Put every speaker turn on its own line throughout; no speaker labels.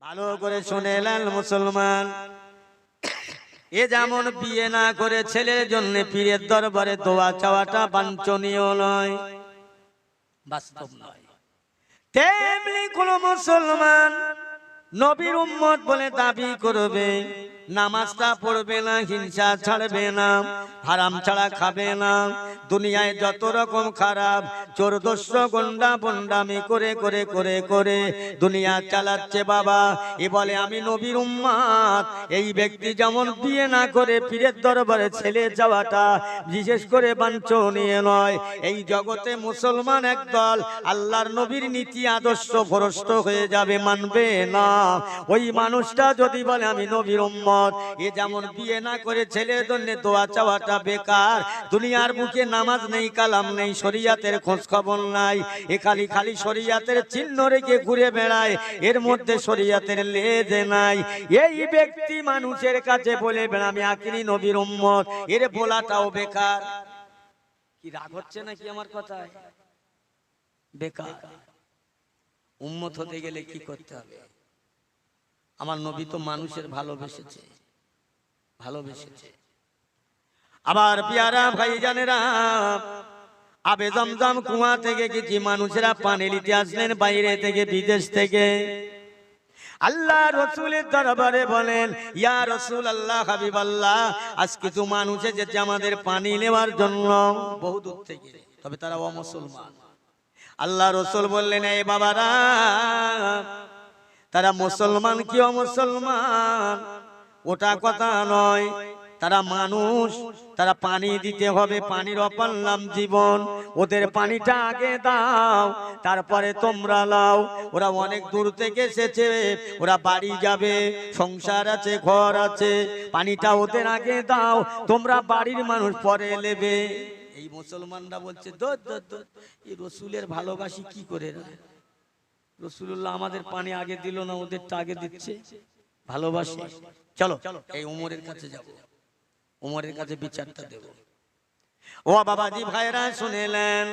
ভালো করে শুনেলেন মুসলমান, এ যেমন বিয়ে না করে ছেলের জন্য পীরের দরবারে দোয়া চাওয়াটা বাঞ্ছনীয় নয়, বাস্তব নয়, তেমনি কোন মুসলমান নবীর উম্মত বলে দাবি করবে, নামাজটা পড়বে না, হিংসা ছাড়বে না, হারাম ছাড়া খাবে না, দুনিয়ায় যত রকম খারাপ চোর দস্যু গুন্ডা বন্ডামি করে করে করে করে দুনিয়া চালাচ্ছে বাবা, এ বলে আমি নবীর উম্মত। এই ব্যক্তি যেমন বিয়ে না করে পীরের দরবারে ছেলে যাওয়াটা বিশেষ করে বাঞ্ছনীয় নয়। এই জগতে মুসলমান একদল আল্লাহর নবীর নীতি আদর্শ ভ্রষ্ট হয়ে যাবে, মানবে না। ওই মানুষটা যদি বলে আমি নবীর উম্মত, এ যেমন বিয়ে না করে ছেলের জন্য দোয়া চাওয়াটা বেকার। দুনিয়ার বুকে নামাজ নেই, কালাম নেই, শরীয়তের খোঁজ খবর নাই, এ খালি খালি শরীয়তের চিহ্ন রেখে ঘুরে বেড়ায়, এর মধ্যে শরীয়তের লেজ নাই। এই ব্যক্তি মানুষের কাছে বলে বেড়া আমি আখিরি নবীর উম্মত, এর বলাটাও বেকার। কি রাগ হচ্ছে নাকি আমার কথায়? বেকার। উম্মত হতে গেলে কি করতে হবে? আমার নবী তো মানুষের ভালোবেসেছে, ভালোবেসেছে। আবার পিয়ারা ভাইজানেরা, আবে জমজম কুয়া থেকে কিছু মানুষেরা পানি নিতে আসলেন বাইরে থেকে, বিদেশ থেকে। আল্লাহ রসুলের দরবারে বলেন, ইয়া রসুল আল্লাহ, হাবিব আল্লাহ, আজ কিছু মানুষ এসেছে আমাদের পানি নেওয়ার জন্য বহু দূর থেকে, তবে তারা অমুসলমান। আল্লাহ রসুল বললেন, এই বাবারা, তারা মুসলমান কি অমুসলমান ওটা কথা নয়, তারা মানুষ, তারা পানি দিতে হবে, পানির অপার নাম জীবন, ওদের পানিটা আগে দাও, তারপরে তোমরা লাও। ওরা অনেক দূর থেকে এসেছে, ওরা বাড়ি যাবে, সংসার আছে, ঘর আছে, পানিটা ওদের আগে দাও, তোমরা বাড়ির মানুষ পরে নেবে। এই মুসলমানরা বলছে, এই রসুলের ভালোবাসি কি করে, রসুল্লাহ আমাদের পানি আগে দিল না, ওদেরটা আগে দিচ্ছে, ভালোবাসে। চলো এই উমরের কাছে যাব, উমরের কাছে বিচারটা দেব। ও বাবাজি ভাইরা শুনেলেন,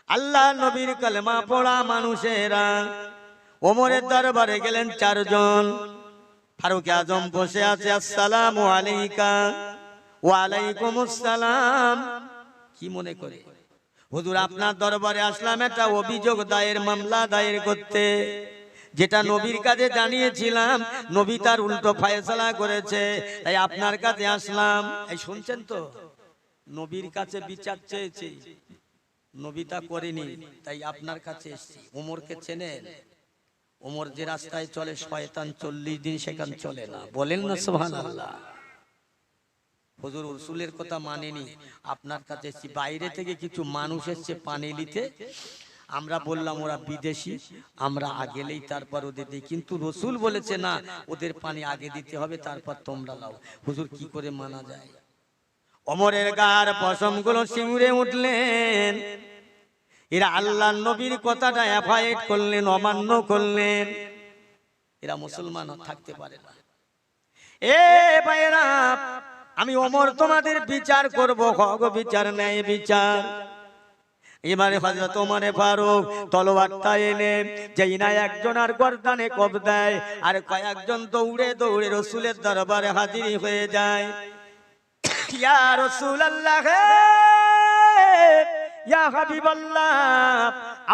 আল্লাহ নবীর কলেমা পড়া মানুষেরা ওমরের দরবারে গেলেন চারজন। ফারুক আজম বসে আছে, আসসালামু আলাইকা। ওয়া আলাইকুমুস সালাম। কি মনে করে? হুজুর আপনার দরবারে আসলাম একটা অভিযোগ দায়ের, মামলা দায়ের করতে, যেটা নবীর কাছে জানিয়েছিলাম, নবী তার উল্টো ফয়সালা করেছে, তাই আপনার কাছে আসলাম। এই শুনছেন তো, নবীর কাছে বিচার চেয়েছি, নবী তা করেনি, তাই আপনার কাছে এসেছি। ওমরকে চেনেন? ওমর যে রাস্তায় চলে শয়তান 40 দিন সেখানে চলে না, বলেন না সুবহানাল্লাহ। হুজুর রসুলের কথা মানেনি, আপনার কাছে এসেছি। বাইরে থেকে কিছু মানুষ এসছে পানি নিতে, আমরা বললাম ওরা বিদেশি, আমরা আগেলেই তারপর ওদের দিই, কিন্তু রসুল বলেছে না, ওদের পানি আগে দিতে হবে, তারপর তোমরা লাও। হুজুর কি করে মানা যায়? ওমরের গার পশমগুলো শিউরে উঠলেন। এরা আল্লাহর নবীর কথাটা অ্যাভয়েড করলেন, অমান্য করলেন। এরা মুসলমান থাকতে পারে না। এ ভাইরা, আমি ওমর তোমাদের বিচার করব, হক বিচার, ন্যায় বিচার। এবারে হযরত ওমরে ফারুক তলোয়ারটা এনে যেই না একজন আর গর্দানে কোপ দেয়, আর কয়েকজন দৌড়ে দৌড়ে রসুলের দরবারে হাজির হয়ে যায়। ইয়া রাসূলুল্লাহ, ইয়া হাবিবাল্লাহ,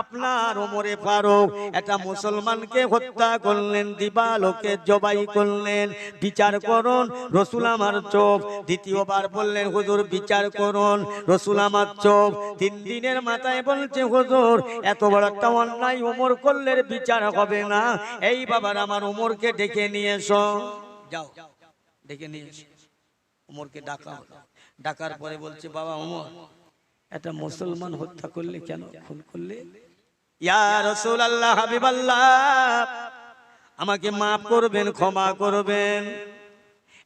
আপনার ওমরে ফারুক একটা মুসলমানকে হত্যা করলেন, দিবালোকে জবাই করলেন, বিচার করুন। রসুল আমার চোখ। দ্বিতীয়বার বললেন, হুজুর বিচার করুন। রসুল আমার চোখ। 3 দিনের মাথায় বলছে, হুজুর এত বড় একটা অন্যায় ওমর করলে বিচার হবে না। এই বাবার আমার ওমরকে ডেকে নিয়ে এসো। যাও ডেকে নিয়ে এসো। ওমরকে ডাকা হলো। ডাকার পরে বলছে, বাবা ওমর, একটা মুসলমান হত্যা করলে কেন, খুন করলে? ইয়া রাসূলুল্লাহ, হাবিবাল্লাহ, আমাকে মাফ করবেন, ক্ষমা করবেন।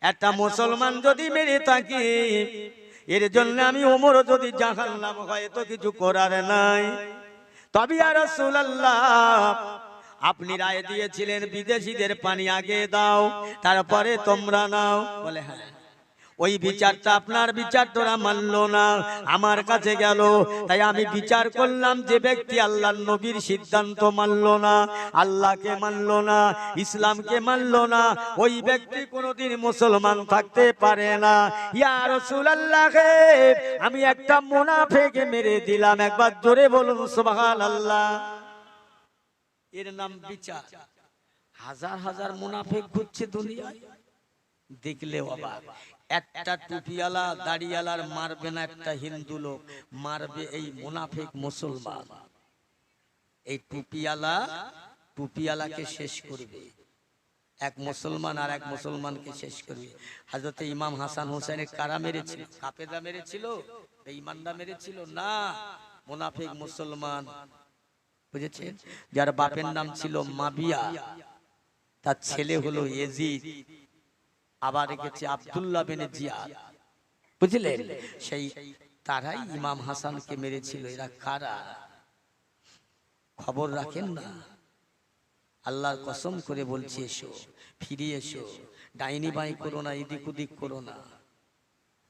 একটা মুসলমান যদি মেরে থাকি, এর জন্য আমি ওমর যদি জাহান্নাম হয় তো কিছু করার নাই। তবে ইয়া রাসূলুল্লাহ, আপনি রায় দিয়েছিলেন বিদেশিদের পানি আগে দাও, তারপরে তোমরা নাও। বলে হ্যাঁ। ওই বিচারটা আপনার বিচারটা মানলো না, আমার কাছে গেল, তাই আমি বিচার করলাম যে ব্যক্তি আল্লাহর নবীর সিদ্ধান্ত মানলো না, আল্লাহকে মানলো না, ইসলামকে মানলো না, ওই ব্যক্তি কোনোদিন মুসলমান থাকতে পারে না। ইয়া রাসূলুল্লাহ, আমি একটা মুনাফিককে মেরে দিলাম, একবার জোরে বলুন সুবহানাল্লাহ। এর নাম বিচার। হাজার হাজার মুনাফিক ঘুরছে দুনিয়ায়, দেখলে অবাক। একটা টুপিওয়ালা দাড়িওয়ালার মারবে না একটা হিন্দু লোক, মারবে এই মুনাফিক মুসলমান। এই টুপিওয়ালাকে শেষ করবে এক মুসলমান, আর এক মুসলমানকে শেষ করবে। হযরত ইমাম হাসান হোসেনের কারা মেরেছিল? কাফেররা মেরেছিল? বেঈমানরা মেরেছিল? না, মুনাফিক মুসলমান। বুঝেছেন? যার বাপের নাম ছিল মাবিয়া, তার ছেলে হলো ইয়াজিদ, আবার রেখেছে আব্দুল্লাহ বিন জিয়াদ। বুঝলেন? সেই তারাই ইমাম হাসানকে মেরেছিল। এরা কারা? খবর রাখেন না? আল্লাহর কসম করে বলছি, এসো, ফিরে এসো, ডাইনি বাই করো না, এদিক ওদিক করো না,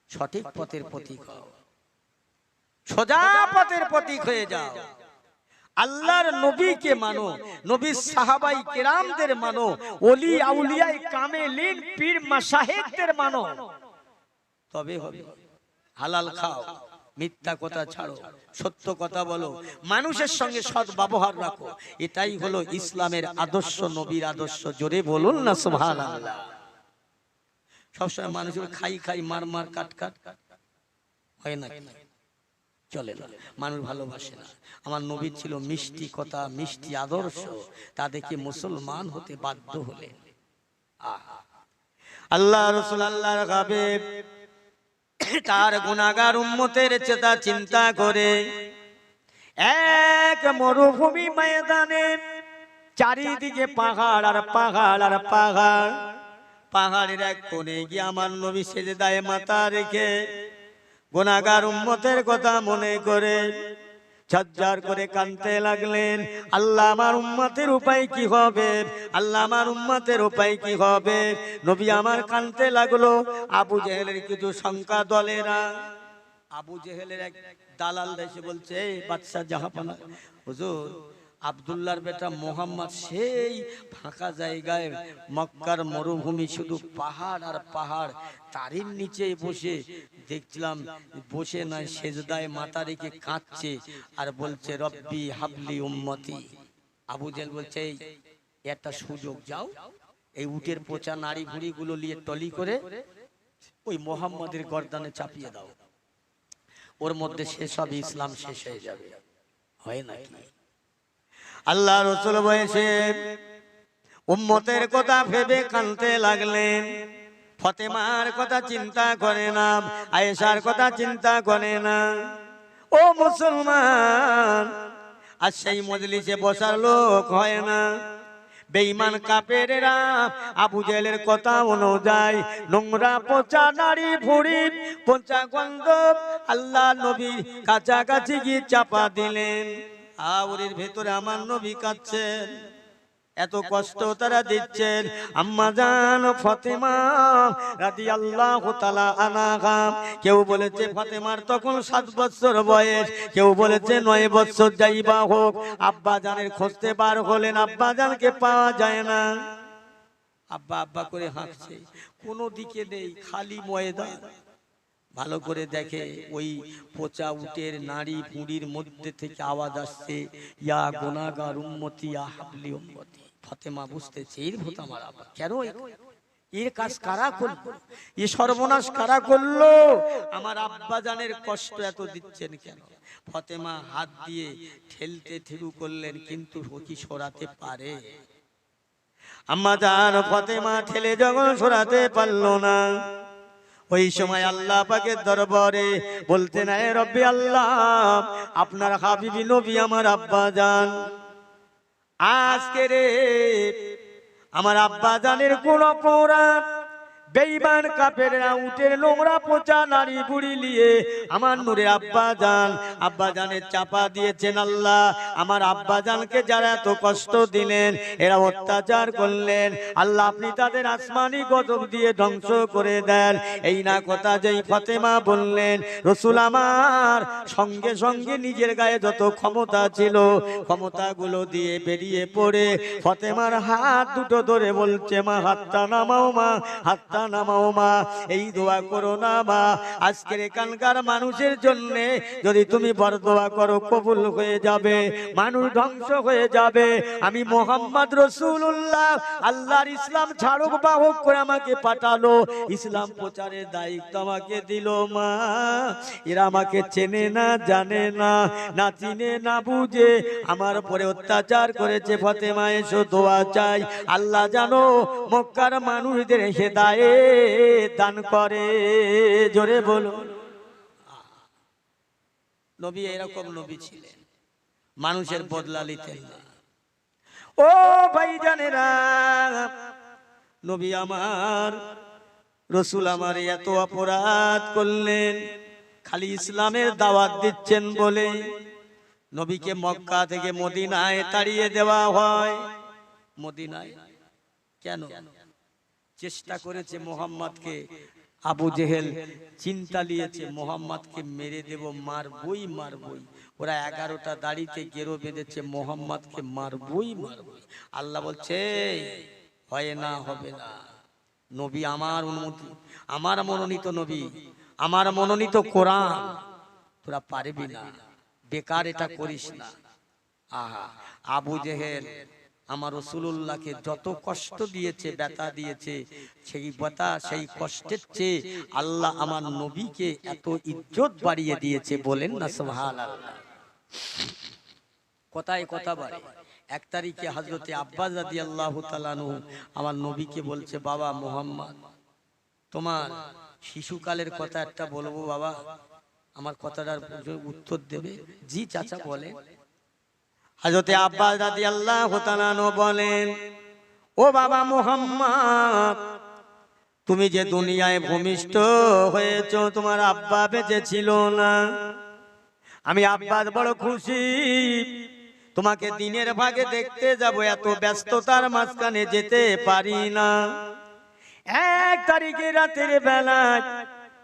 সঠিক পথের প্রতীক হও, সোজা পথের প্রতীক হয়ে যাও। আল্লাহর নবীকে মানো, নবীর সাহাবাই কেরামদের মানো, ওলি আউলিয়ায়ে কামেলিন পীর মাশায়েখদের মানো, তবে হবে। হালাল খাও, মিথ্যা কথা ছাড়ো, সত্য কথা বলো, মানুষের সঙ্গে সৎ ব্যবহার রাখো। এটাই হলো ইসলামের আদর্শ, নবীর আদর্শ। জোরে বলুন না সুবহানাল্লাহ। সবসময় মানুষের খাই খাই মার মার কাট কাট হয় না, চলে না, মানুষ ভালোবাসে না। আমার নবী ছিল মিষ্টি কথা, মিষ্টি আদর্শ, তা দেখে মুসলমান হতে বাধ্য হলেন। আল্লাহ রাসূল আল্লাহর হাবিব তার গুনাহগার উম্মতের চেতা চিন্তা করে এক মরুভূমি ময়দানে, চারিদিকে পাহাড় আর পাহাড় আর পাহাড়, পাহাড়ের এক কোণে গিয়ে আমার নবী সেজদায় মাথা রেখে গুনাহগার উম্মতের কথা মনে করে ঝরঝর করে কাঁদতে লাগলেন। আল্লাহ, আমার উম্মতের উপায় কি হবে? আল্লাহ, আমার উম্মতের উপায় কি হবে? নবী আমার কাঁদতে লাগলো। আবু জেহেলের কিছু সংখ্যা দলেরা, আবু জেহেলের এক দালাল এসে বলছে, এই বাদশা জাহাপানা, হুজুর আব্দুল্লাহর বেটা মোহাম্মদ সেই ফাঁকা জায়গায়, মক্কার মরুভূমি, শুধু পাহাড় আর পাহাড়, তারই নিচে বসে দেখছিলাম, বসে নয় সেজদায় মাথা রেখে কাঁদছে আর বলছে রব্বি হাবলি উম্মতি। আবু জেহেল বলছে, একটা সুযোগ, যাও এই উটের পচা নাড়ি ভুড়ি গুলো নিয়ে টলি করে ওই মোহাম্মদের গর্দানে চাপিয়ে দাও, ওর মধ্যে শেষ হবে, ইসলাম শেষ হয়ে যাবে। হয় নাকি? আল্লাহ রাসূল বলেছে, উম্মতের কথা ভেবে কাঁদতে লাগলেন। ফাতেমার কথা চিন্তা করে না, আয়েশার কথা চিন্তা করে না। ও মুসলমান, আর সেই মজলিসে বসার লোক হয় না। বেঈমান কাফেরেরা আবু জেহেলের কথা অনুযায়ী নোংরা পচা নারী ভুঁড়ি, পচা গন্ধ আল্লাহ নবীর কাছাকাছি গিয়ে চাপা দিলেন। আউরের ভেতরে আমার নবী কাঁদছেন, এত কষ্ট তারা দিচ্ছেন। আম্মা জান ফাতেমা রাদিয়াল্লাহু তাআলা আনহা, কেউ বলেছে ফাতেমার তখন 7 বছর বয়স, কেউ বলেছে 9 বছর, যাইবা হোক। আব্বা জানের খুঁজতে বার হলেন, আব্বা জানকে পাওয়া যায় না। আব্বা আব্বা করে হাঁকছে, কোনো দিকে নেই, খালি ময়দান। ভালো করে দেখে, ওই পচা উটের নাড়ি ভুঁড়ির মধ্যে থেকে আওয়াজ আসছে, ইয়া গুনাহগার উম্মতি, ইয়া হাবলি উম্মতি। ফাতেমা বুঝতেছে, এর ভূত আমার আব্বা। কেন এর কাজ কারা করলো? এই সর্বনাশ কারা করলো? আমার আব্বা জানের কষ্ট এত দিচ্ছেন কেন? ফাতেমা হাত দিয়ে ঠেলতে শুরু করলেন, কিন্তু ও কি সরাতে পারে? আম্মা জান ফাতেমা ঠেলে যখন সরাতে পারলো না, ওই সময় আল্লাহ পাকের দরবারে বলতে নাই, রব্বি আল্লাহ, আপনার হাবিবি নবী আমার আব্বা জান, আজকে রে আমার আব্বা জানের কোন অপরাধ বেঈমান কাফেররা উটের নোংরা পচা নারী বুড়ি নিয়ে আমার নূরের আব্বা জানের চাপা দিয়েছেন। আল্লাহ আমার আব্বা জানকে যারা এত কষ্ট দিলেন, এরা অত্যাচার করলেন, আল্লাহ আপনি তাদের আসমানি গজব দিয়ে ধ্বংস করে দেন। এই না কথা যেই ফাতেমা বললেন, রসুল আমার সঙ্গে সঙ্গে নিজের গায়ে যত ক্ষমতা ছিল ক্ষমতাগুলো দিয়ে বেরিয়ে পড়ে ফাতেমার হাত দুটো ধরে বলছে, মা হাতটা নামাও, মা হাতটা নামাও, মা এই দোয়া করো না মা, আজকের এখানকার মানুষের জন্য যদি তুমি বরদোয়া করো কবুল হয়ে যাবে, মানুষ ধ্বংস হয়ে যাবে। আমি মোহাম্মদ রাসূলুল্লাহ আল্লাহর ইসলাম ছাড়ক বাহক করে আমাকে পাঠালো, ইসলাম প্রচারের দায়িত্ব আমাকে দিল। মা এরা আমাকে চেনে না, জানে না, না চিনে না বুঝে আমার উপরে অত্যাচার করেছে। ফাতেমা এসো দোয়া চাই, আল্লাহ জানো মক্কার মানুষদের হেদায়েত দান করে। জোরে বলো। নবী এরকম নবী ছিলেন, মানুষের বদলা নিতেন না। ও ভাইজানেরা, নবী আমার রসুল আমার এত অপরাধ করলেন, খালি ইসলামের দাওয়াত দিচ্ছেন বলে নবীকে মক্কা থেকে মদিনায় তাড়িয়ে দেওয়া হয়। মদিনায় কেন? চেষ্টা করেছে মোহাম্মদকে, আবু জেহেল চিন্তা নিয়েছে মোহাম্মদকে মেরে দেব, মারবই মারবই। ওরা 11টা দাড়িতে গেরো বেঁধেছে, মোহাম্মদকে মারবই মারবই। আল্লাহ বলছে হয় না, হবে না। নবী আমার অনুমতি, আমার মনোনীত নবী, আমার মনোনীত কোরআন, তোরা পারবি না, বেকার এটা করিস না। আহা, আবু জেহেল আমার রাসূলুল্লাহকে যত কষ্ট দিয়েছে, ব্যথা দিয়েছে, সেই ব্যথা সেই কষ্টের চেয়ে আল্লাহ আমার নবীকে এত ইজ্জত বাড়িয়ে দিয়েছে। বলেন না সুবহানাল্লাহ। কথায় কথা বাড়ে। 1 তারিখে হযরতে আব্বাস রাদিয়াল্লাহু তাআলা আনহু আমার নবীকে বলছে, বাবা মুহাম্মদ, তোমার শিশুকালের কথা একটা বলবো বাবা, আমার কথাটার উত্তর দেবে? জি চাচা বলেন। হযরতে আব্বাস রাদিয়াল্লাহু তাআলা আনহু বলেন, ও বাবা মুহাম্মদ, তুমি যে দুনিয়ায় ভূমিষ্ঠ হয়েছো, তোমার আব্বা বেঁচে ছিল না। আমি আব্বাস বড় খুশি, তোমাকে দিনের ভাগে দেখতে যাব, এত ব্যস্ততার মাঝখানে যেতে পারি না। 1 তারিখে রাতের বেলায়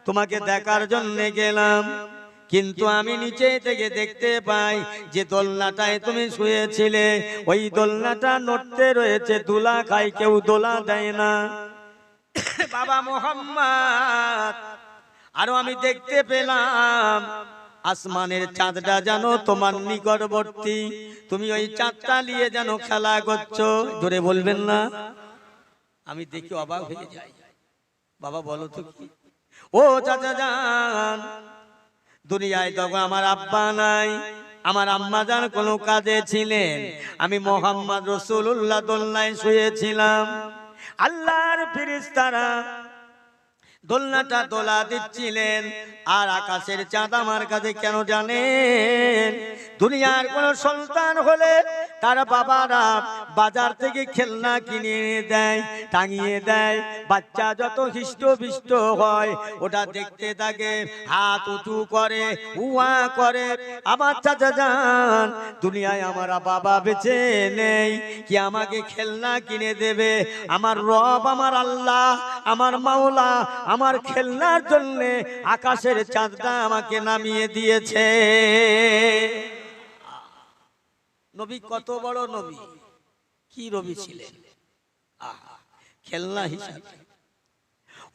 তোমাকে দেখার জন্য গেলাম, কিন্তু আমি নিচে থেকে দেখতে পাই যে দোলনাটায় তুমি শুয়েছিলে, ওই দোলনাটা নড়তে রয়েছে, দোলা খায়, কেউ দোলা দেয় না। বাবা মুহাম্মদ, আরো আমি দেখতে পেলাম আসমানের চাঁদটা জানো তোমার নিকটবর্তী, তুমি ওই চাঁদটা নিয়ে যেন খেলা করছো। জোরে বলবেন না? আমি দেখি অবাক হয়ে যাই। বাবা বলো তো কি? ও চাচা জান, দুনিয়ায় তখন আমার আব্বা নাই, আমার আম্মা জান কোনো কাজে ছিলেন, আমি মোহাম্মদ রাসূলুল্লাহ দোলনায় শুয়েছিলাম। আল্লাহর ফেরেশতারা দোলনাটা দোলা দিচ্ছিলেন, আর আকাশের চাঁদ আমার কাছে কেন জানেন? দুনিয়ার কোন সন্তান হলে তার বাবারা বাজার থেকে খেলনা কিনে দেয়, টাঙিয়ে দেয়, বাচ্চা যত হৃষ্টপুষ্ট হয় ওটা দেখতে থাকে, হাত উঁচু করে, উয়া করে। আমার চাচা জান, দুনিয়ায় আমার বাবা বেঁচে নেই, কি আমাকে খেলনা কিনে দেবে? আমার রব, আমার আল্লাহ, আমার মাওলা আমার খেলনার জন্য আকাশের চাঁদটা আমাকে নামিয়ে দিয়েছে। নবী কত বড় নবী, কি নবী ছিলেন! খেলনা হিসাবে।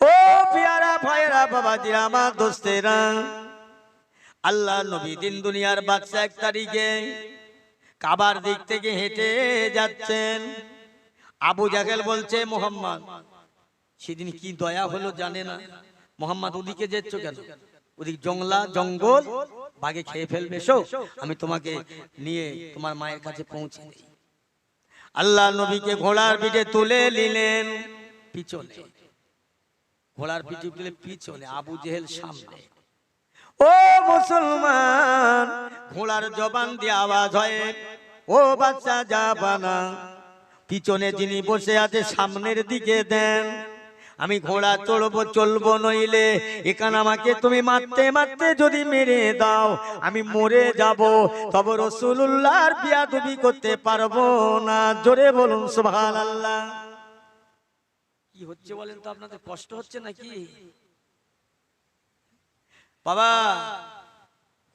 ও পিয়ারা ভাইরা, বাবাজিরা, আমার দোস্তেরা, আল্লাহ নবী দিন দুনিয়ার বাদশা 1 তারিখে কাবার দিক থেকে হেঁটে যাচ্ছেন। আবু জাহেল বলছে, মুহাম্মদ, সেদিন কি দয়া হলো জানে না? মুহাম্মদ ওদিকে যাচ্ছ কেন? ওদিক জঙ্গল, বাঘে খেয়ে ফেলবে, এসো আমি তোমাকে নিয়ে তোমার মায়ের কাছে পৌঁছে দেই। আল্লাহ নবীকে ঘোড়ার পিঠে তুলে নিলেন, পিছনে ঘোড়ার পিঠে তুলে পিছনে, আবু জেহেল সামনে। ও মুসলমান, ঘোড়ার জবান দিয়ে আওয়াজ হয়, ও বাচ্চা জাবানা, পিছনে যিনি বসে আছে সামনের দিকে দেন। আমি ঘোড়া চড়বো চলবো, নইলে এখানে আমাকে তুমি মারতে মারতে যদি মেরে দাও আমি মরে যাব, তবে রাসূলুল্লাহর বিয়াদবি করতে পারবো না। জোরে বলুন সুবহানাল্লাহ। কি হচ্ছে বলেন তো, আপনাদের কষ্ট হচ্ছে নাকি? বাবা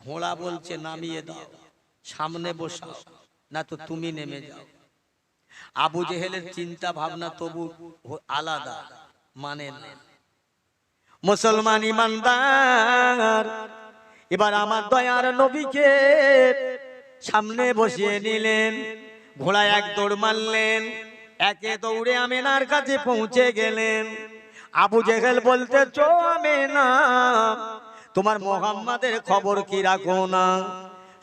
ঘোড়া বলছে নামিয়ে দাও, সামনে বসাও, না তো তুমি নেমে যাও। আবু জেহেলের চিন্তা ভাবনা তবু আলাদা, মানে না। মুসলমান ইমানদার এবার আমার দয়ার নবীকে সামনে বসিয়ে নিলেন, ঘোড়ায় এক দৌড় মারলেন, একে দৌড়ে আমেনার কাছে পৌঁছে গেলেন। আবু জেহেল বলতে, চো আমেনা, তোমার মোহাম্মদের খবর কি রাখো না?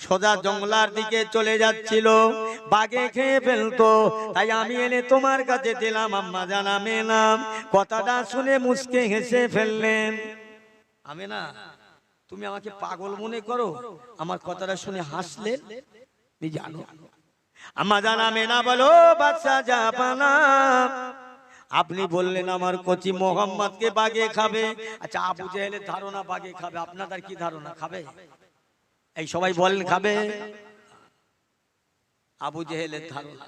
সোজা জঙ্গলার দিকে চলে যাচ্ছিল, বাঘে খেয়ে ফেলতো, তাই আমি এনে তোমার কাছে দিলাম। আম্মা জান আমেনা কথাটা শুনে মুচকে হেসে ফেললেন। আমেনা, তুমি আমাকে পাগল মনে করো, আমার কথাটা শুনে হাসলেন? তুমি জানো আম্মা জান আমেনা বলো, বাদশা জাপানা, আপনি বললেন আমার কচি মোহাম্মদকে বাঘে খাবে। আচ্ছা আবু জেহেলের ধারণা বাঘে খাবে, আপনাদের কি ধারণা খাবে? এই সবাই বলেন খাবে। আবু জেহেলের ধারণা।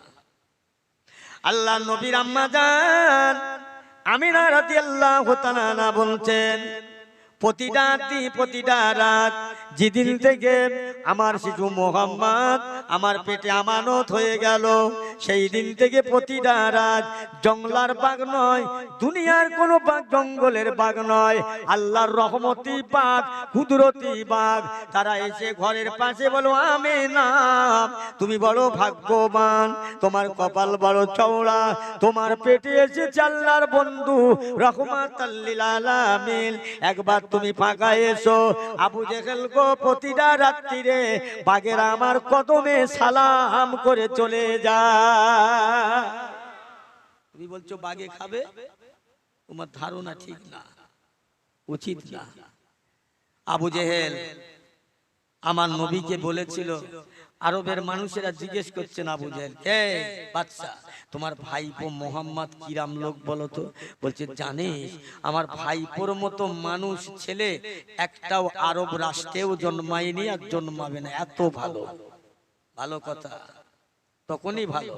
আল্লাহ নবীর আম্মা জান আমিনা রাদিয়াল্লাহু তাআলা বলছেন, প্রতিটা রাত যেদিন থেকে আমার শিশু মোহাম্মদ আমার পেটে আমানত হয়ে গেল, সেই দিন থেকে প্রতিটা রাত জঙ্গলার বাঘ নয়, দুনিয়ার কোনো বাঘ, জঙ্গলের বাঘ নয়, আল্লাহর রহমতি বাঘ, কুদরতি বাঘ, তারা এসে ঘরের পাশে বলো, আমেনা তুমি বড় ভাগ্যবান, তোমার কপাল বড় চওড়া, তোমার পেটে এসেছে আল্লাহর বন্ধু রহমাতাল লিল আলামিন, একবার তুমি ফাঁকা এসো। আবু জেহেল গো প্রতিটা রাত্রিরে বাঘেরা আমার কদমে সালাম করে চলে যায়। তুমি বলছো বাঘে খাবে, তোমার ধারণা ঠিক না, উচিত না। আবু জেহেল আমার নবীকে বলেছিল, আরবের মানুষেরা জিজ্ঞেস করছেন আবু জেহেল, কে বাদশা তোমার ভাইপো মোহাম্মদ কিরাম লোক বলো তো? বলছে, জানিস আমার ভাইপোর মতো মানুষ ছেলে একটাও আরব রাষ্ট্রেও জন্মায়নি আর জন্মাবে না, এত ভালো। ভালো কথা, তখনই ভালো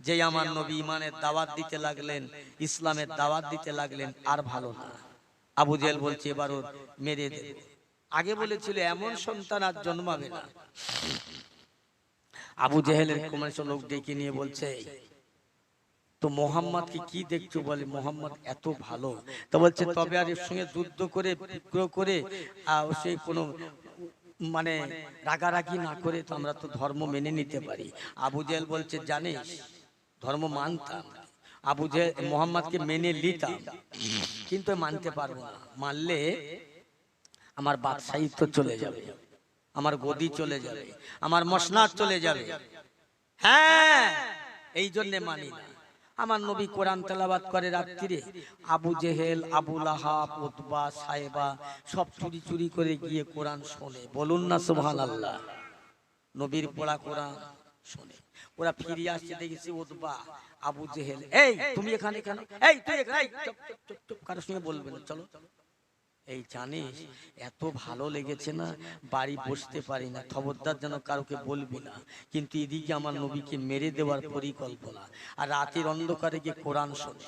যে আমার নবী ইমানের দাওয়াত দিতে লাগলেন, ইসলামের দাওয়াত দিতে লাগলেন, আর ভালো না। আবু জেহেল বলছে এবার ওর মেরে দেবে। আগে বলেছিল এমন সন্তান আর জন্মাবে না। আবু জেহেলের কুমার লোক ডেকে নিয়ে বলছে, তো মোহাম্মদকে কি দেখছো? বলে মোহাম্মদ এত ভালো। তো বলছে তবে আর এর সঙ্গে যুদ্ধ করে বিগ্রহ করে সে কোনো মানে রাগারাগি না করে তো আমরা তো ধর্ম মেনে নিতে পারি। আবু জেহেল বলছে, জানিস ধর্ম মানতাম, আবু জেহেল মোহাম্মদকে মেনে নিতাম, কিন্তু মানতে পারবো না, মানলে আমার বাদশাহিত্ব চলে যাবে, আমার গদি চলে যাবে, আমার মসনাদ চলে যাবে। হ্যাঁ, এই জন্য মানি না। আমার নবী কোরআন তেলাওয়াত করে রাত্রিরে, আবু জেহেল, আবু লাহাব, উতবা, সাইবা সব চুরি চুরি করে গিয়ে কোরআন শোনে। বলুন না সুবহানাল্লাহ। নবীর পড়া কোরআন শোনে। ওরা ফিরে আসছে, দেখেছি উতবা, আবু জেহেল, এই তুমি এখানে কেন? এই তুই এখানে, চুপ চুপ চুপ, কারোর সঙ্গে বলবে না, চলো। এই জানিস এত ভালো লেগেছে না, বাড়ি বসতে পারি না, খবরদার যেন কাউকে বলবি না, কিন্তু এদিকে আমার নবীকে মেরে দেওয়ার পরিকল্পনা, আর রাতের অন্ধকারে গিয়ে কোরআন শোনে।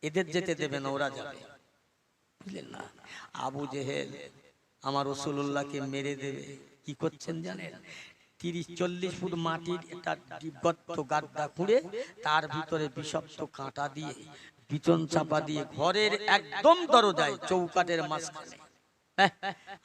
এদের যেতে দেবে না, ওরা যাবে, বুঝলেন না? আবু জেহেল আমার রাসূলুল্লাহকে মেরে দেবে। কি করছেন জানেন? 30-40 ফুট মাটির একটা গর্ত গাড্ডা খুঁড়ে তার ভিতরে বিষাক্ত কাঁটা দিয়ে বিচন চাপা দিয়ে ঘরের একদম দরজায় চৌকাটের মাঝখানে।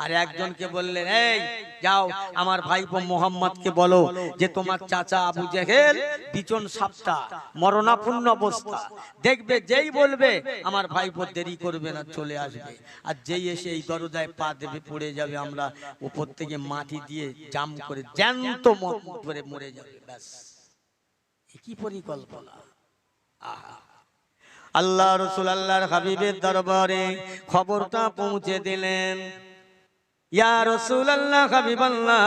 আর একজনকে বললেন, এই যাও আমার ভাইপো মোহাম্মদকে বলো যে তোমার চাচা আবু জেহেল বিচন সাপটা মরণাপন্ন অবস্থা, দেখবে যেই বলবে আমার ভাইপো দেরি করবে না, চলে আসবে, আর যেই এসে এই দরজায় পা দেবে পড়ে যাবে, আমরা উপর থেকে মাটি দিয়ে জাম করে জ্যান্ত করে মরে যাবে। ব্যাস, কি পরিকল্পনা! আহা, আল্লাহ রাসূল আল্লাহর হাবিবের দরবারে খবরটা পৌঁছে দিলেন। ইয়া রাসূলুল্লাহ, হাবিবাল্লাহ,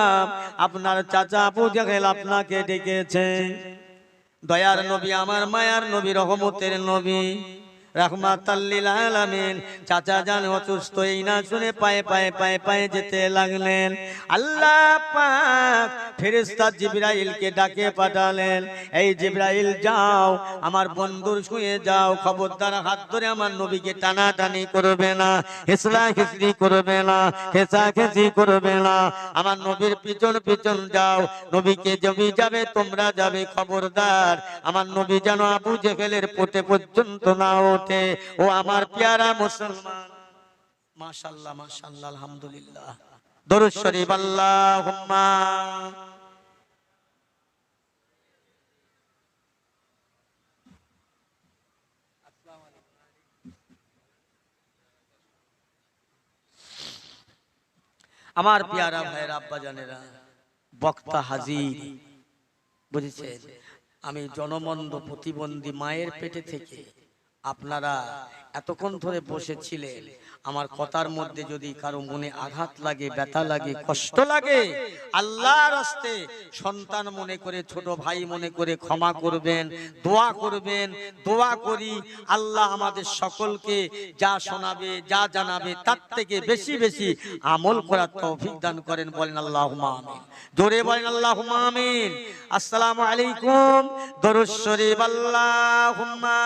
আপনার চাচা আবু জেহেল আপনাকে ডেকেছে। দয়ার নবী, আমার মায়ার নবী, রহমতের নবী, রাহমাতাল লিল আলামিন। চাচা যান অসুস্থ, এই না শুনে পায়ে পায়ে পায়ে পায়ে যেতে লাগলেন। আল্লাহ পাক ফেরেশতা জিবরাইলকে ডাকে পাঠালেন, এই জিবরাইল যাও আমার বন্ধুর শুয়ে যাও, খবরদার হাত ধরে আমার নবীকে টানাটানি করবে না, হেসরা হেসরি করবে না, খেসাখেসি করবে না, আমার নবীর পিছন পিছন যাও, নবীকে জমি যাবে তোমরা যাবে, খবরদার আমার নবী যেন আবু জেহেলের পোটে পর্যন্ত না ওঠে। ও আমার পেয়ারা মুসলমান, মাশাআল্লাহ মাশাআল্লাহ আলহামদুলিল্লাহ, দরুদ শরীফ আল্লাহুম্মা। আমার পেয়ারা ভাইয়ের আব্বা জানেরা, বক্তা হাজির, বুঝেছেন? আমি জনমন্দ প্রতিবন্ধী মায়ের পেটে থেকে আপনারা এতক্ষণ ধরে বসেছিলেন, আমার কথার মধ্যে যদি কারো মনে আঘাত লাগে, ব্যথা লাগে, কষ্ট লাগে, আল্লাহর রাস্তে সন্তান মনে করে, ছোট ভাই মনে করে ক্ষমা করবেন, দোয়া করবেন। দোয়া করি আল্লাহ আমাদের সকলকে যা শোনাবে, যা জানাবে, তার থেকে বেশি বেশি আমল করার তৌফিক দান করেন। বলেন আল্লাহুম্মা আমিন, জোরে বলেন আল্লাহুম্মা আমিন। আসসালামু আলাইকুম, দরুদ শরীফ আল্লাহুম্মা।